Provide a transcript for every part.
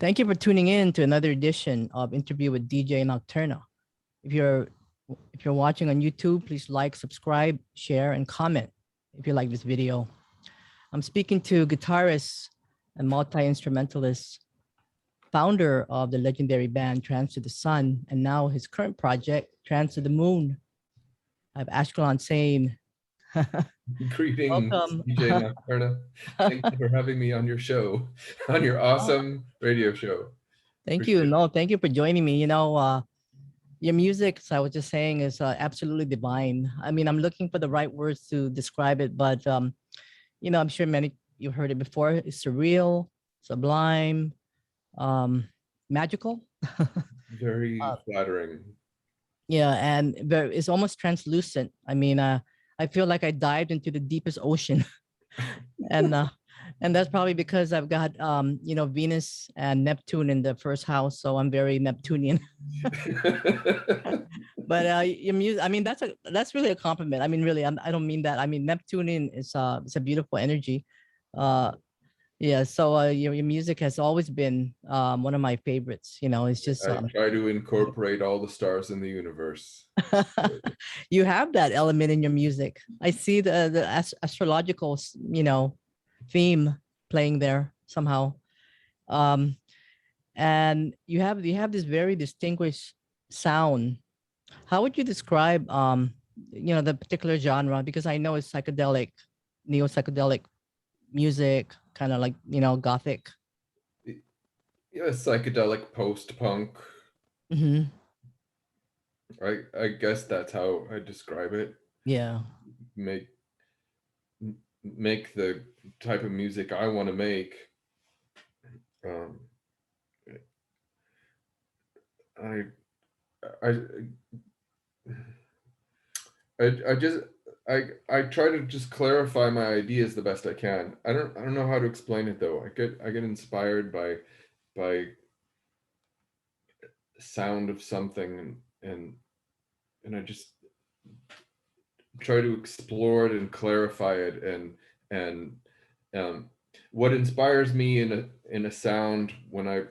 Thank you for tuning in to another edition of Interview with DJ Nocturna. If you're watching on YouTube, please like, subscribe, share, and comment if you like this video. I'm speaking to guitarist and multi-instrumentalist, founder of the legendary band Trance To The Sun, and now his current project, Trance To The Moon. I have Ashkelon Sain. Greetings, Welcome. DJ Nocturna. Thank you for having me on your show, on your awesome radio show. Thank you. No, thank you for joining me. You know, your music, as I was just saying, is absolutely divine. I mean, I'm looking for the right words to describe it, but you know, I'm sure many you've heard it before. It's surreal, sublime, magical. Very flattering. Yeah, and it's almost translucent. I mean, I feel like I dived into the deepest ocean, and that's probably because I've got you know, Venus and Neptune in the first house, so I'm very Neptunian. But your music, I mean, that's really a compliment. I mean, really, I don't mean that. I mean, Neptunian is it's a beautiful energy. Yeah, so your music has always been one of my favorites. You know, it's just I try to incorporate all the stars in the universe. You have that element in your music. I see the astrological, you know, theme playing there somehow. And you have this very distinguished sound. How would you describe you know, the particular genre? Because I know it's psychedelic, neo-psychedelic music, kind of like, you know, gothic. Yeah, psychedelic post-punk. Mm-hmm. I guess that's how I describe it. Yeah. Make the type of music I want to make. I try to just clarify my ideas the best I can. I don't know how to explain it though. I get inspired by sound of something and I just try to explore it and clarify it and what inspires me in a sound when I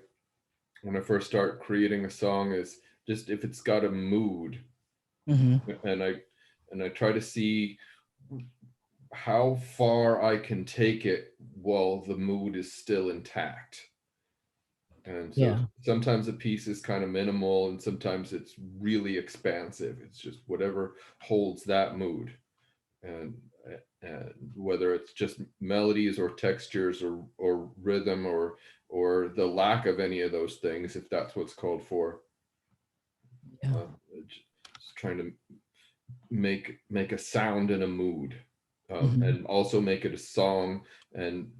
first start creating a song is just if it's got a mood. Mm-hmm. and I try to see how far I can take it while the mood is still intact. And so sometimes a piece is kind of minimal and sometimes it's really expansive. It's just whatever holds that mood. And whether it's just melodies or textures or rhythm or the lack of any of those things, if that's what's called for. Just trying to make a sound and a mood, and also make it a song and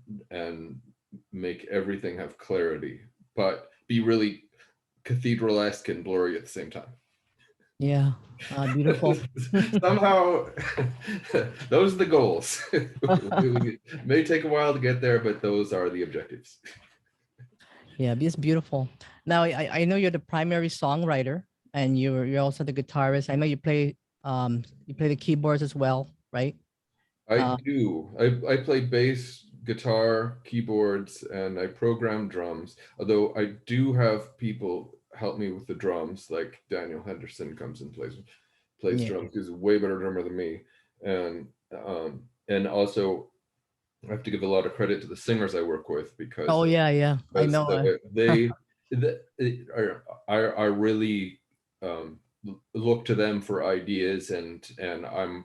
make everything have clarity, but be really cathedral-esque and blurry at the same time. Yeah, beautiful. Somehow, those are the goals. It may take a while to get there, but those are the objectives. Yeah, it's beautiful. Now, I know you're the primary songwriter, and you're also the guitarist. I know you play the keyboards as well, right? I do. I play bass, guitar, keyboards, and I program drums. Although I do have people help me with the drums, like Daniel Henderson comes and plays drums. He's a way better drummer than me, and also I have to give a lot of credit to the singers I work with because I know they I really look to them for ideas, and I'm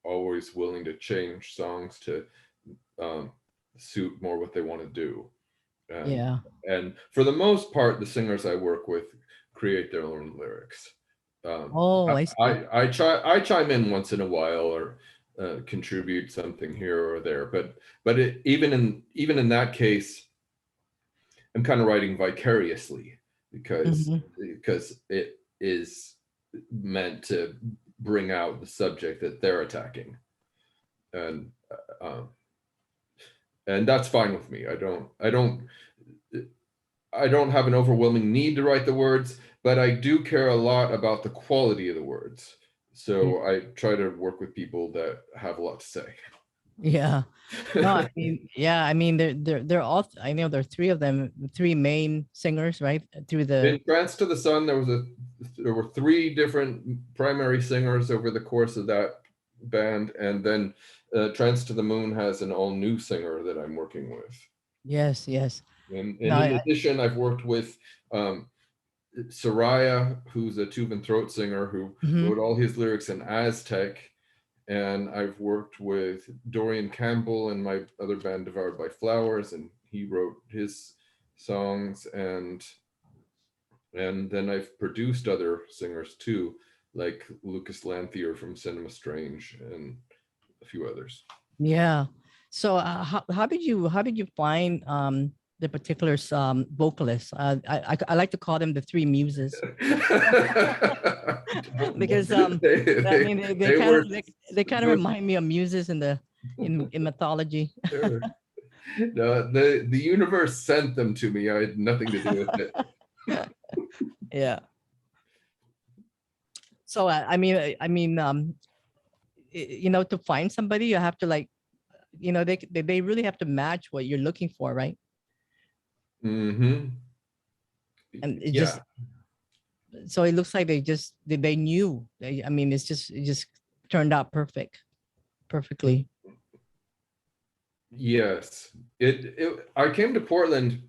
always willing to change songs to suit more what they want to do. And for the most part, the singers I work with create their own lyrics. I chime in once in a while or contribute something here or there, but even in that case, I'm kind of writing vicariously because it is meant to bring out the subject that they're attacking, and that's fine with me. I don't have an overwhelming need to write the words, but I do care a lot about the quality of the words. So I try to work with people that have a lot to say. Yeah. No, I mean, yeah, I mean, they're all. I know there are three of them, three main singers, right? Through the. In Trance to the Sun, there were three different primary singers over the course of that band, and then Trance to the Moon has an all new singer that I'm working with. Yes, yes. And No, in addition, I've worked with Soraya, who's a tube and throat singer who wrote all his lyrics in Aztec. And I've worked with Dorian Campbell and my other band, Devoured by Flowers, and he wrote his songs. And then I've produced other singers too, like Lucas Lanthier from Cinema Strange and a few others. yeah. So how did you find the particular vocalists? I like to call them the three muses because I mean they kind of remind me of muses in the in mythology. Sure. No, the universe sent them to me. I had nothing to do with it. Yeah. So I mean, you know, to find somebody, you have to like, you know, they really have to match what you're looking for, right? Mm-hmm. And it just, so it looks like they knew. I mean, it just turned out perfectly. Yes, I came to Portland.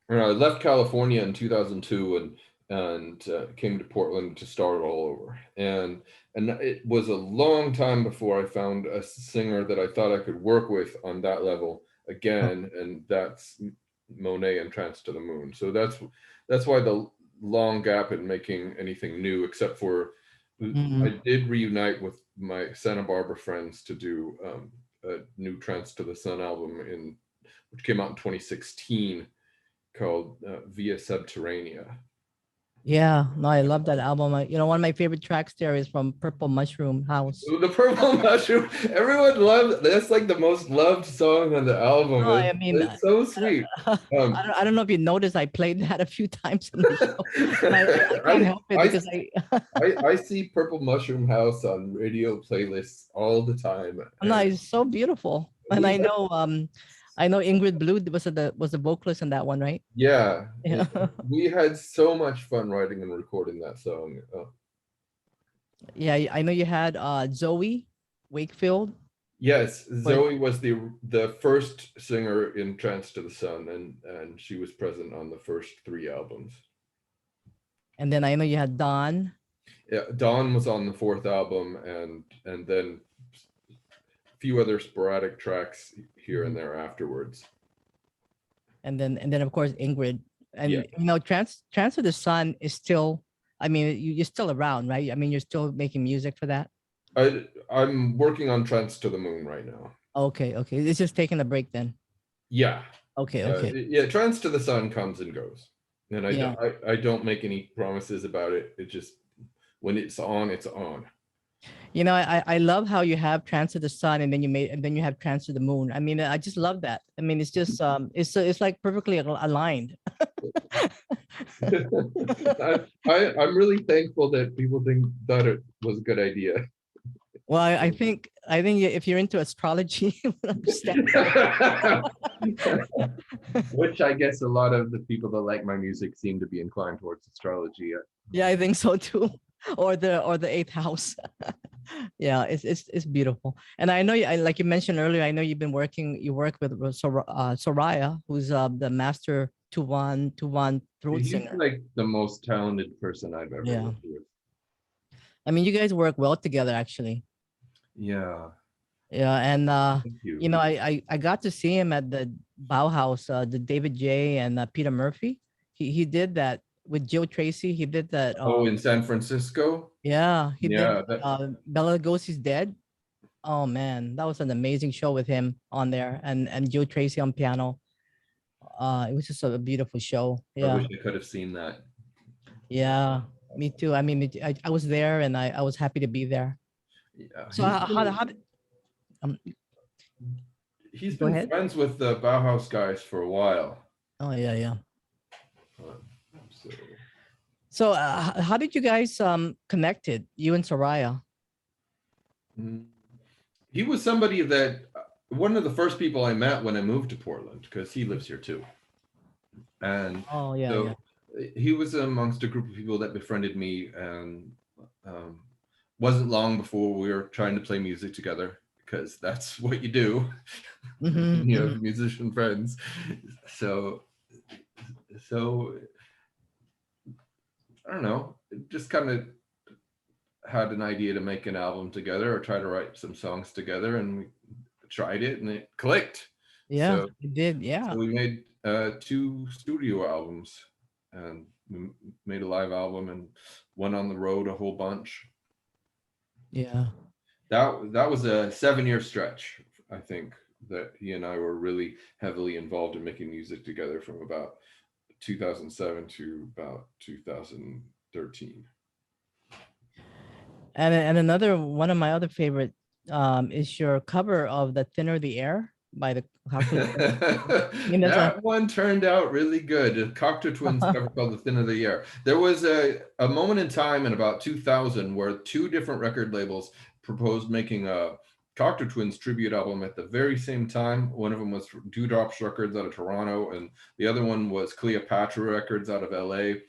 I left California in 2002 and came to Portland to start all over. And it was a long time before I found a singer that I thought I could work with on that level again, and that's Monet and Trance to the Moon. So that's why the long gap in making anything new, except for I did reunite with my Santa Barbara friends to do a new Trance to the Sun album which came out in 2016 called Via Subterranea. Yeah, no, I love that album. You know, one of my favorite tracks there is from Purple Mushroom House. The Purple Mushroom, everyone loves. That's like the most loved song on the album. No, I mean, it's so sweet. I don't know if you noticed, I played that a few times on the show. I can't help it because I see Purple Mushroom House on radio playlists all the time. No, it's so beautiful, and I know Ingrid Blue was the vocalist in that one, right? Yeah. We had so much fun writing and recording that song. Yeah, I know you had Zoe Wakefield. Yes, Zoe was the first singer in Trance to the Sun, and she was present on the first three albums. And then I know you had Dawn. Yeah, Dawn was on the fourth album, and then a few other sporadic tracks here and there afterwards. And then of course Ingrid. And you know, Trance to the Sun is still, I mean, you're still around, right? I mean, you're still making music for that. I'm working on Trance to the Moon right now. Okay. It's just taking a break then. Yeah. Okay. Yeah, Trance to the Sun comes and goes, and I don't make any promises about it. It just, when it's on, it's on. You know, I love how you have Trance to the Sun and then you have Trance to the Moon. I mean, I just love that. I mean, it's just it's like perfectly aligned. I'm really thankful that people thought it was a good idea. Well, I think if you're into astrology, you would understand. Which I guess a lot of the people that like my music seem to be inclined towards astrology. Yeah, I think so too. Or the eighth house. Yeah, it's beautiful. And I know like you mentioned earlier, I know you work with Soraya, who's the master Tuvan throat singer. He's like the most talented person I've ever worked with. I mean, you guys work well together, actually. Yeah. Yeah, and you know, I got to see him at the Bauhaus, the David J. and Peter Murphy. He did that with Joe Tracy. He did that. In San Francisco. Yeah, he did. Bela Lugosi's Dead. Oh man, that was an amazing show with him on there, and Joe Tracy on piano. It was just a beautiful show. Yeah, I wish I could have seen that. Yeah, me too. I mean, I was there, and I was happy to be there. Yeah. So he's been friends with the Bauhaus guys for a while. Oh yeah. So how did you guys connected, you and Soraya? He was somebody that one of the first people I met when I moved to Portland, because he lives here too. And Oh yeah, so yeah. he was amongst a group of people that befriended me, and wasn't long before we were trying to play music together, because that's what you do Mm-hmm, when you mm-hmm. have musician friends. So I don't know, just kind of had an idea to make an album together or try to write some songs together, and we tried it and it clicked. Yeah, So it did. Yeah, we made 2 studio albums, and we made a live album and went on the road a whole bunch. yeah. That was a 7-year stretch, I think, that he and I were really heavily involved in making music together, from about 2007 to about 2013. And another one of my other favorite is your cover of "The Thinner the Air" by the Cocteau Twins. I mean, that's a That one turned out really good. The Cocteau Twins cover called "The Thin of the Air." There was a moment in time in about 2000 where 2 different record labels proposed making a Cocteau Twins tribute album at the very same time. One of them was Dewdrops Records out of Toronto, and the other one was Cleopatra Records out of LA.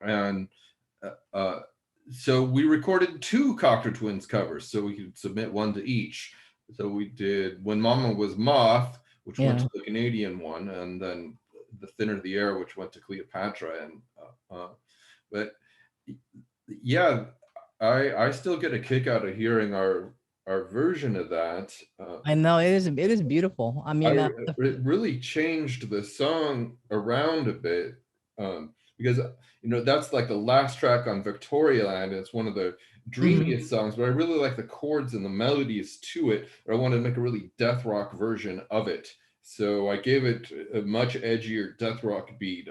And so we recorded 2 Cocteau Twins covers, so we could submit one to each. So we did "When Mama Was Moth," which went yeah. to the Canadian one, and then "The Thinner the Air," which went to Cleopatra. And but yeah, I still get a kick out of hearing our version of that. I know it is beautiful. I mean, It really changed the song around a bit, because that's like the last track on Victoria Land. It's one of the dreamiest songs, but I really like the chords and the melodies to it. Or I wanted to make a really death rock version of it, so I gave it a much edgier death rock beat.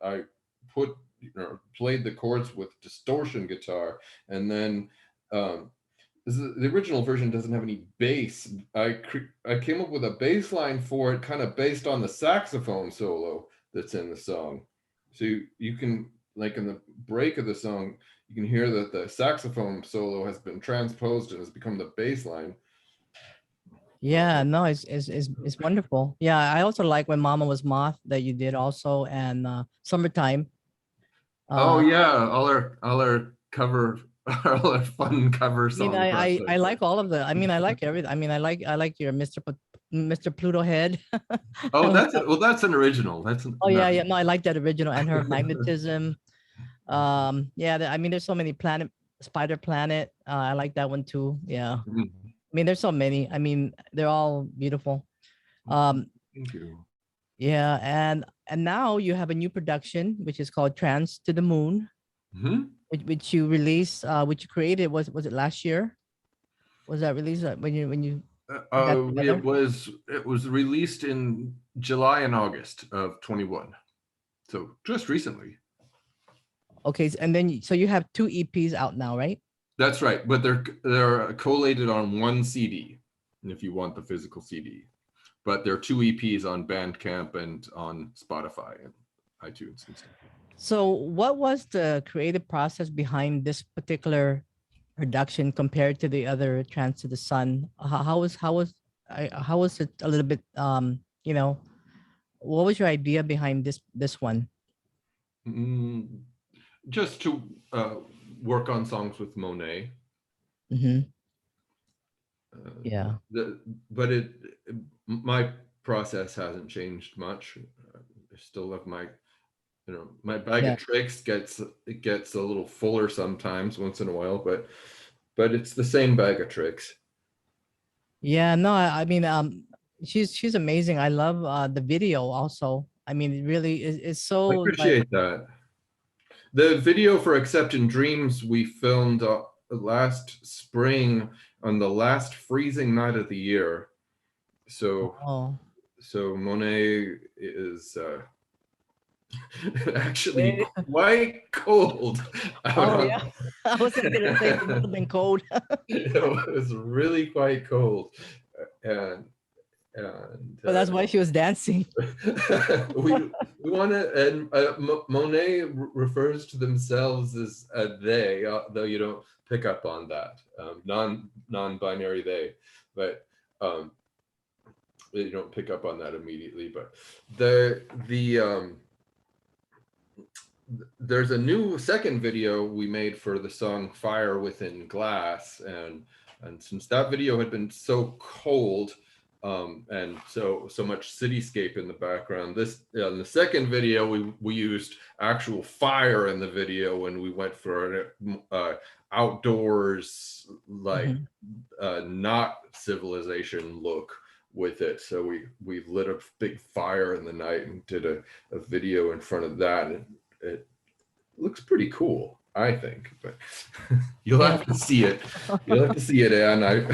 I put played the chords with distortion guitar, and then the original version doesn't have any bass. I came up with a bass line for it, kind of based on the saxophone solo that's in the song. So you can, like, in the break of the song, you can hear that the saxophone solo has been transposed and has become the bass line. Yeah, no, it's wonderful. Yeah, I also like "When Mama Was Moth" that you did also, and "Summertime." Oh yeah, all our cover, all our fun cover I mean, song I projects. like all of the. I mean, I like everything. I mean, I like your Mr. Pluto Head. Oh, that's an original. That's Oh yeah, not. yeah. No, I like that original and her magnetism. Yeah. I mean, there's so many Spider Planet. I like that one too. Yeah. Mhm. I mean, there's so many. I mean, they're all beautiful. Um, Thank you. yeah, and now you have a new production which is called "Trance to the Moon," Mm-hmm. which you released, which you created. Was it last year? Was that released when you got It together? was released in July and August of 21, so just recently. Okay, and then so you have 2 EPs out now, right? That's right, but they're collated on one CD, if you want the physical CD. But there are 2 EPs on Bandcamp and on Spotify and iTunes and stuff. So what was the creative process behind this particular production compared to the other "Trance to the Sun"? How was it a little bit what was your idea behind this one? Just to work on songs with Monet. Mm-hmm. Yeah. But my process hasn't changed much. I still have my bag Yeah. of tricks gets a little fuller sometimes, once in a while, but it's the same bag of tricks. Yeah, no, I mean, she's amazing. I love the video also. I mean, it really is I so like, appreciate that. The video for "Except in Dreams" we filmed last spring on the last freezing night of the year. So oh, Monet is actually yeah. quite cold out Oh on. yeah. I was just gonna say it must have been cold. It was really quite cold, and But that's why she was dancing. we want to, and Monet refers to themselves as a they, though you don't pick up on that, non-binary they, but you don't pick up on that immediately, but the there's a new second video we made for the song Fire Within Glass, and since that video had been so cold and so much cityscape in the background, this in the second video we used actual fire in the video when we went for an outdoors, like not civilization look with it. So we lit a big fire in the night and did a video in front of that, and it looks pretty cool, I think, but you'll have to see it. You'll have to see it, Anne. I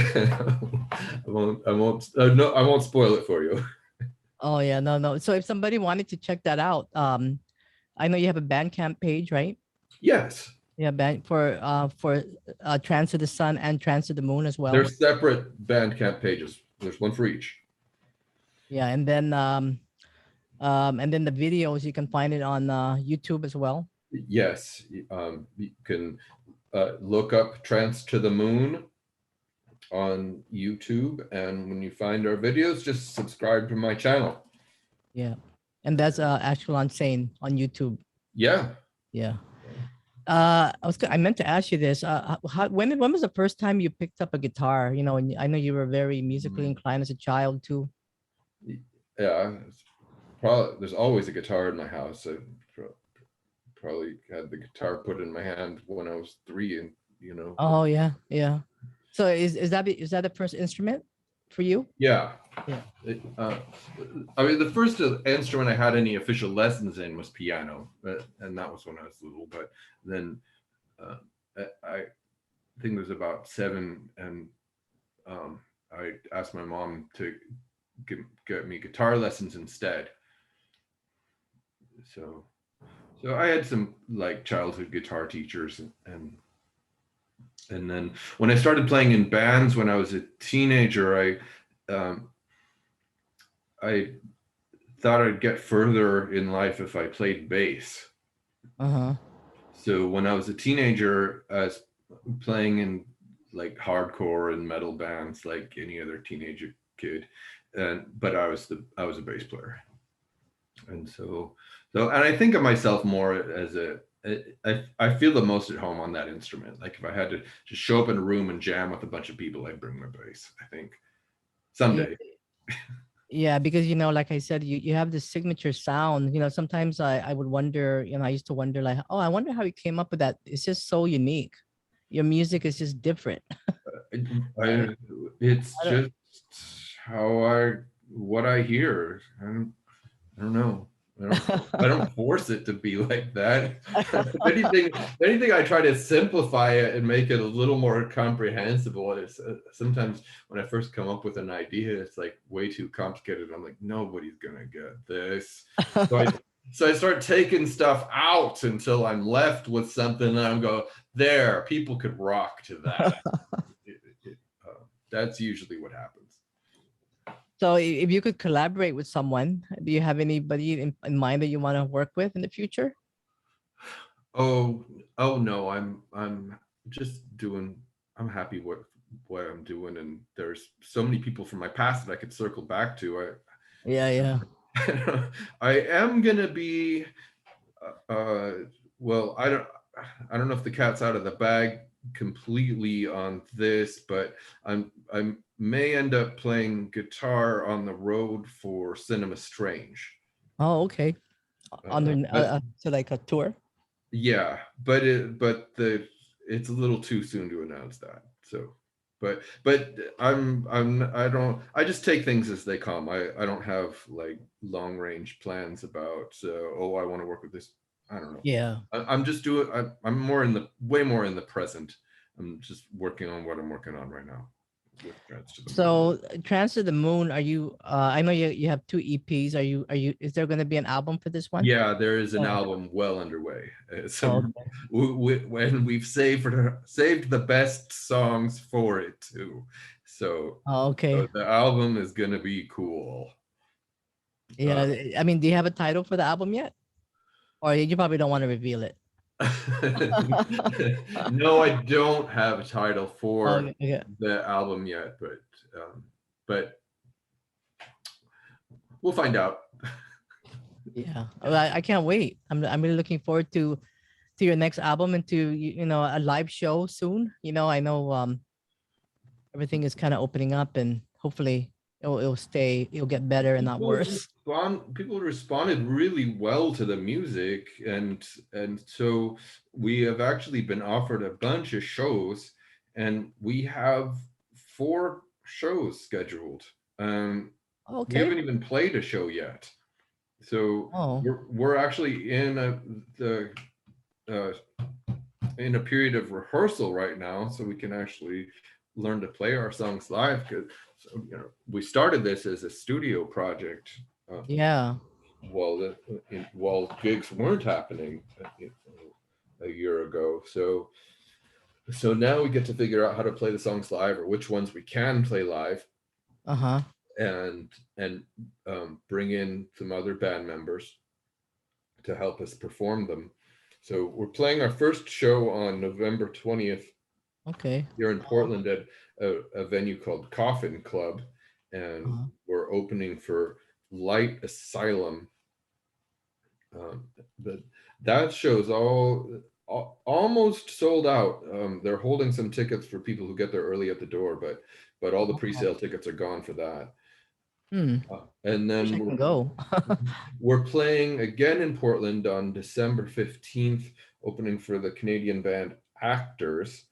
won't spoil it for you. Oh yeah, no. So if somebody wanted to check that out, I know you have a Bandcamp page, right? Yes. Yeah, for Trance to the Sun and Trance to the Moon as well. They're separate Bandcamp pages. There's one for each. Yeah, and then the videos, you can find it on YouTube as well. Yes, you can look up Trance to the Moon on YouTube, and when you find our videos, just subscribe to my channel. Yeah, and that's Ashkelon Sain on YouTube. Yeah. Yeah. I meant to ask you this. When was the first time you picked up a guitar? You know, and I know you were very musically inclined as a child too. Yeah, probably. There's always a guitar in my house. I probably had the guitar put in my hand when I was 3, and you know. Oh yeah, yeah. So is that the first instrument for you? Yeah. Yeah. I mean, the first instrument I had any official lessons in was piano, and that was when I was little. But then I think it was about 7, and I asked my mom to get me guitar lessons instead. So I had some like childhood guitar teachers, and then when I started playing in bands when I was a teenager, I thought I'd get further in life if I played bass. So when I was a teenager, I was playing in like hardcore and metal bands like any other teenager kid, but I was a bass player, and and I think of myself more as I feel the most at home on that instrument. Like if I had to just show up in a room and jam with a bunch of people, I'd bring my bass, I think, someday. Yeah, because, you know, like I said, you have this signature sound. You know, sometimes I would wonder, you know, I used to wonder like, oh, I wonder how you came up with that. It's just so unique. Your music is just different. It's just what I hear. I don't know. I don't force it to be like that. If anything, I try to simplify it and make it a little more comprehensible. It's sometimes when I first come up with an idea, it's like way too complicated. I'm like, nobody's gonna get this. So I start taking stuff out until I'm left with something, and I'm go, there, people could rock to that. That's usually what happens. So if you could collaborate with someone, do you have anybody in mind that you want to work with in the future? Oh no, I'm just doing, I'm happy with what I'm doing, and there's so many people from my past that I could circle back to. Yeah. I am gonna be well, I don't know if the cat's out of the bag completely on this, but I may end up playing guitar on the road for Cinema Strange. Oh, okay. So like a tour? Yeah, but it's a little too soon to announce that. So, but I just take things as they come. I don't have like long range plans about oh, I want to work with this. I don't know. Yeah. I'm just doing. I'm way more in the present. I'm just working on what I'm working on right now. With Trance to the Moon. So Trance to the Moon, are you? I know you have 2 EPs. Are you? Is there going to be an album for this one? Yeah, there is an album well underway. When we've saved the best songs for it too. So, okay. So the album is going to be cool. Yeah, I mean, do you have a title for the album yet? Or you probably don't want to reveal it? No, I don't have a title for the album yet, but We'll find out. Yeah, well, I can't wait. I'm really looking forward to your next album and to a live show soon. I know everything is kind of opening up, and hopefully it'll get better and not worse. People responded really well to the music, and so we have actually been offered a bunch of shows, and we have 4 shows scheduled. We haven't even played a show yet, so we're actually in a period of rehearsal right now, so we can actually learn to play our songs live, because we started this as a studio project. While gigs weren't happening a year ago, so now we get to figure out how to play the songs live, or which ones we can play live, and bring in some other band members to help us perform them. So we're playing our first show on November 20th. Here in Portland at a venue called Coffin Club, and we're opening for Light Asylum. But that show's almost sold out. They're holding some tickets for people who get there early at the door, but all the pre-sale tickets are gone for that. And then we're playing again in Portland on December 15th, opening for the Canadian band Actors.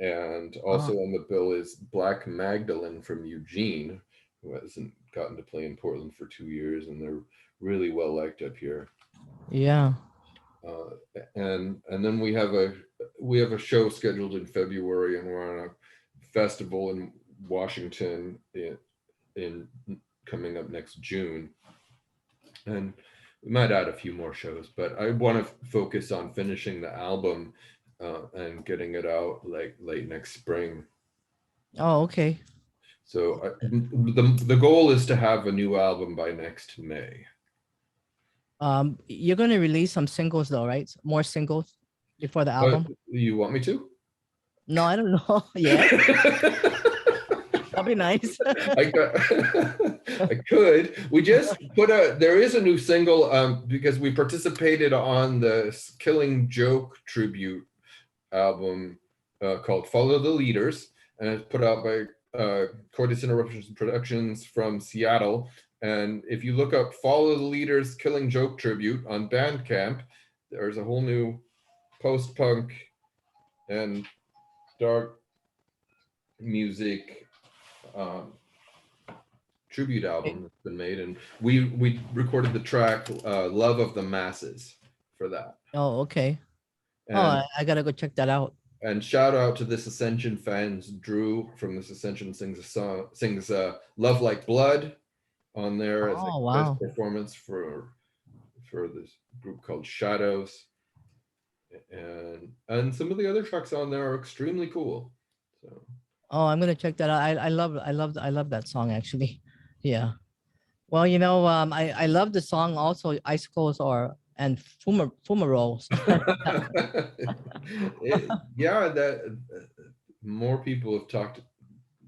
And also on the bill is Black Magdalene from Eugene, who hasn't gotten to play in Portland for 2 years, and they're really well liked up here. Yeah. And then we have a show scheduled in February, and we're on a festival in Washington in coming up next June. And we might add a few more shows, but I want to focus on finishing the album and getting it out late next spring. Okay. So the goal is to have a new album by next May. You're going to release some singles though, right? More singles before the album? You want me to? No, I don't know. Yeah. That'd be nice. I could. We just there is a new single because we participated on the Killing Joke tribute album called Follow the Leaders, and it's put out by Cordes Interruptions Productions from Seattle. And if you look up Follow the Leaders Killing Joke tribute on Bandcamp, there's a whole new post-punk and dark music tribute album that's been made, and we recorded the track Love of the Masses for that. Okay. And, I gotta go check that out. And shout out to This Ascension fans. Drew from This Ascension sings Love Like Blood on there as a best performance for this group called Shadows. And some of the other tracks on there are extremely cool. So I'm gonna check that out. I love that song actually. Yeah. Well, I love the song also, Icicles and Fumaroles. That more people have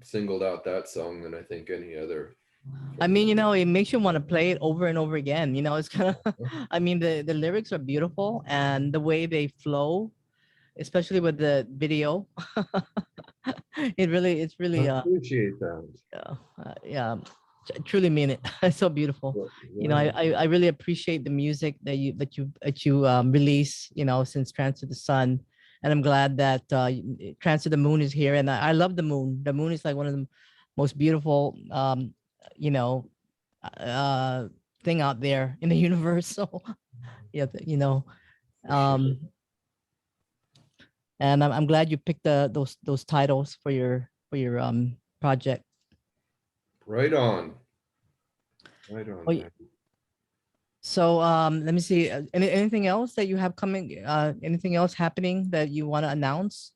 singled out that song than I think any other. I mean, it makes you want to play it over and over again. It's kind of, I mean, the lyrics are beautiful, and the way they flow, especially with the video, it's really. I appreciate that. Yeah. I truly mean it. It's so beautiful. I really appreciate the music that you release, since Trance to the Sun, and I'm glad that Trance to the Moon is here. And I love the moon. The moon is like one of the most beautiful, thing out there in the universe. So, and I'm glad you picked those titles for your project. Right on. So let me see. Anything else that you have coming? Anything else happening that you want to announce?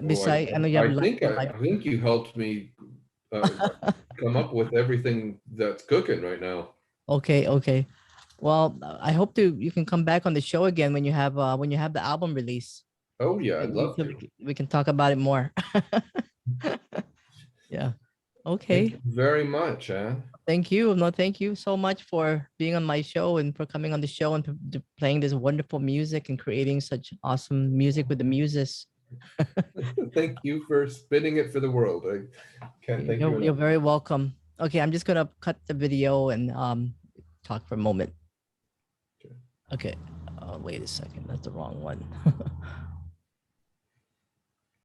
Besides, I think you helped me come up with everything that's cooking right now. Okay. Well, I hope you can come back on the show again when you have the album release. Oh yeah, I'd love to. We can talk about it more. Yeah. Okay. Thank you very much, Anne. Thank you. No, thank you so much for being on my show and for coming on the show and playing this wonderful music and creating such awesome music with the muses. Thank you for spinning it for the world. I can't thank you You're enough. very welcome. Okay, I'm just gonna cut the video and talk for a moment. Okay. Okay. Wait a second. That's the wrong one.